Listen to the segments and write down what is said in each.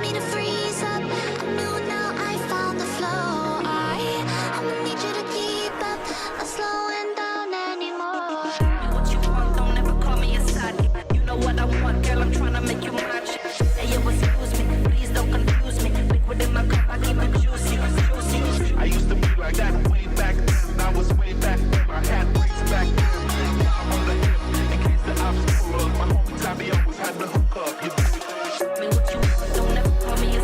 me to freeze up. I knew now I found the flow. I'ma need you to keep up, not slowing down anymore. What you want, don't ever call me a side. You know what I want, girl, I'm tryna make you mine. Hey, yo, excuse me, please don't confuse me. Liquid in my cup, I keep it juicy, juicy. I used to be like that way back then. I was way back then. I had ways back then. Now I'm on the hip in case the obstacle. My homie Tabby always had the hook up. You Me what you want, don't ever call me a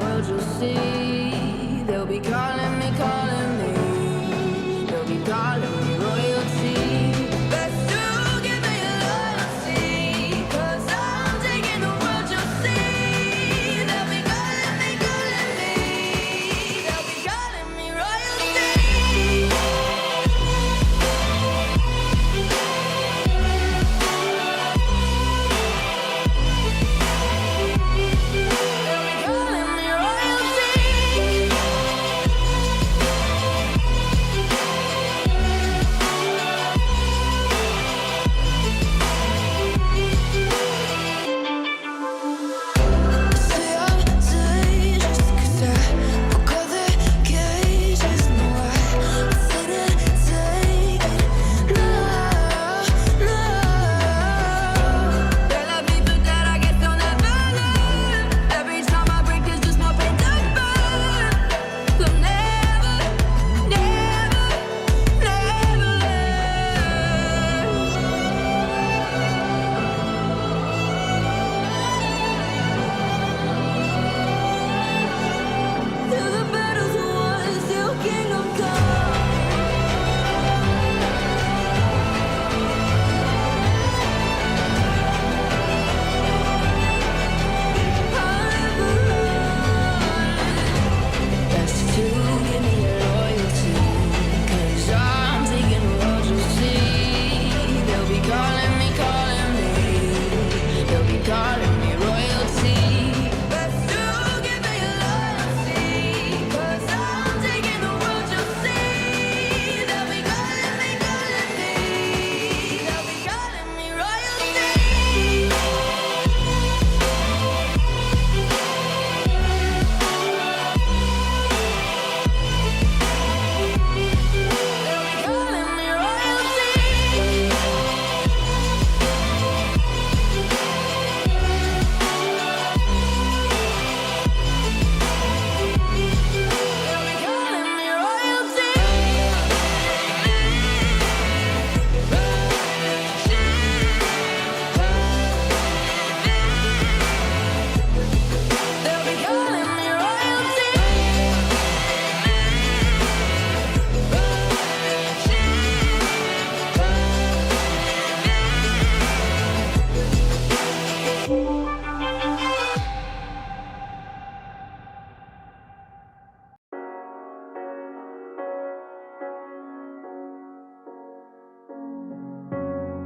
world, you'll see. They'll be calling me, calling me. They'll be calling me royalty. Best to give me loyalty, 'cause I'm taking the world, you'll see. They'll be calling me, calling me. They'll be calling me royalty.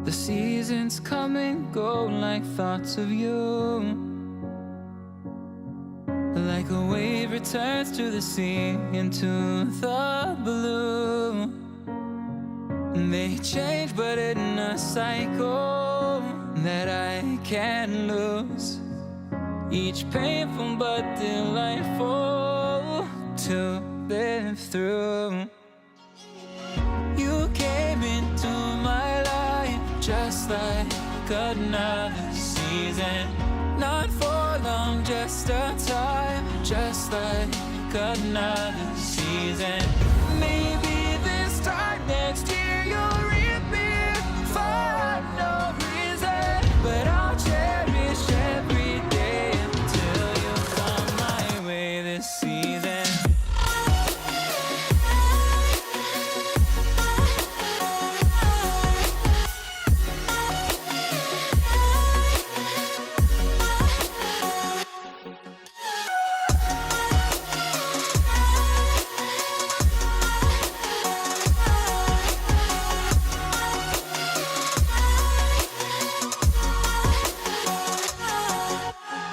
The seasons come and go like thoughts of you. Like a wave returns to the sea, into the blue. They change but in a cycle that I can't lose. Each painful but delightful to live through. You came into my life just like another season. Not for long, just a time, just like another season. Maybe this time next year you'll reappear for no reason, but I'll cherish every day until you come my way this season.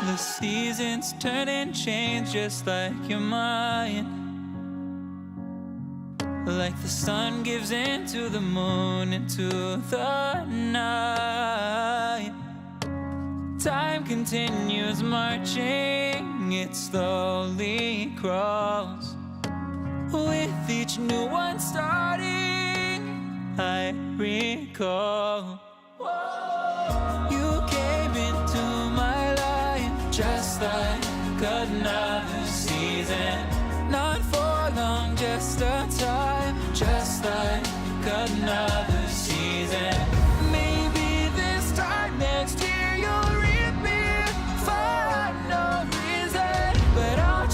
The seasons turn and change just like your mind. Like the sun gives into the moon, into the night. Time continues marching, it slowly crawls. With each new one starting, I recall. You came into my life just like another season. Not for long, just a time, just like another season. Maybe this time next year you'll reappear for no reason, but I'll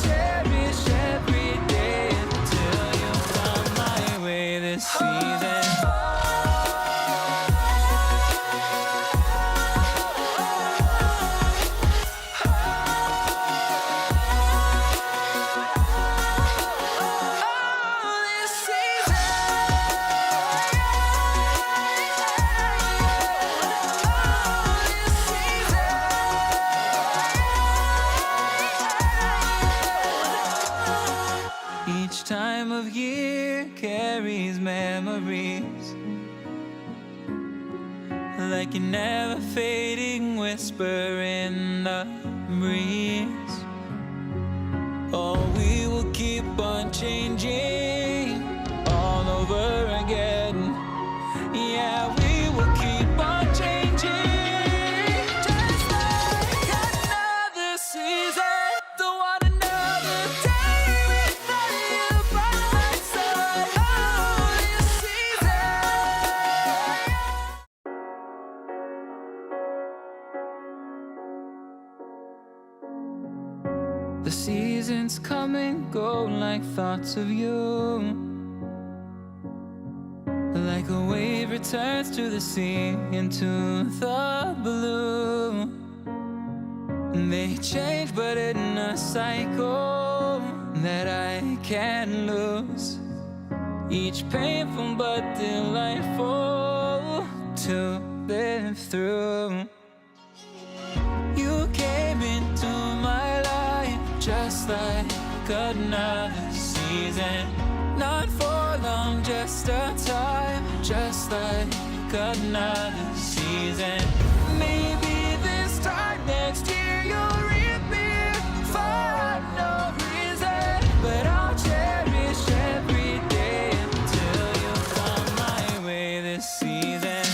time of year carries memories like a never fading whisper in the breeze. Oh, we will keep on changing all over again. Yeah, we will keep on changing, just like another season. Don't want another day without you by my side. Oh, this season. The seasons come and go like thoughts of you. Like a wave returns to the sea, into the blue. They change but in a cycle that I can't lose. Each painful but delightful to live through. You came into my life just like another season. Not for long, just a time, just like another season. Maybe this time next year you'll reappear for no reason, but I'll cherish every day until you come my way this season.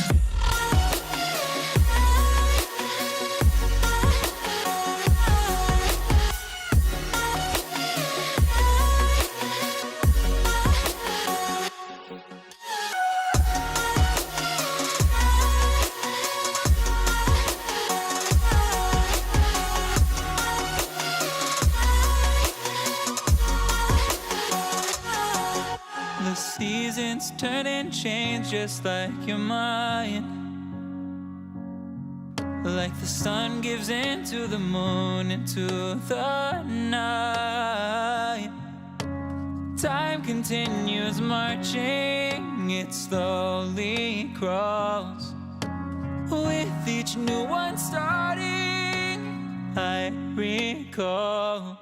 The seasons turn and change just like your mind. Like the sun gives into the moon, into the night. Time continues marching, it slowly crawls. With each new one starting, I recall.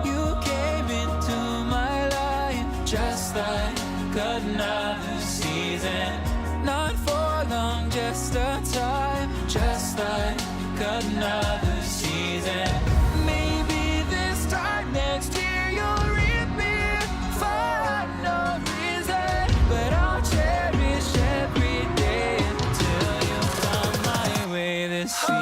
You came into my life just like another season. Not for long, just a time, just like another season. Maybe this time next year you'll reappear for no reason, but I'll cherish every day until you come my way this season.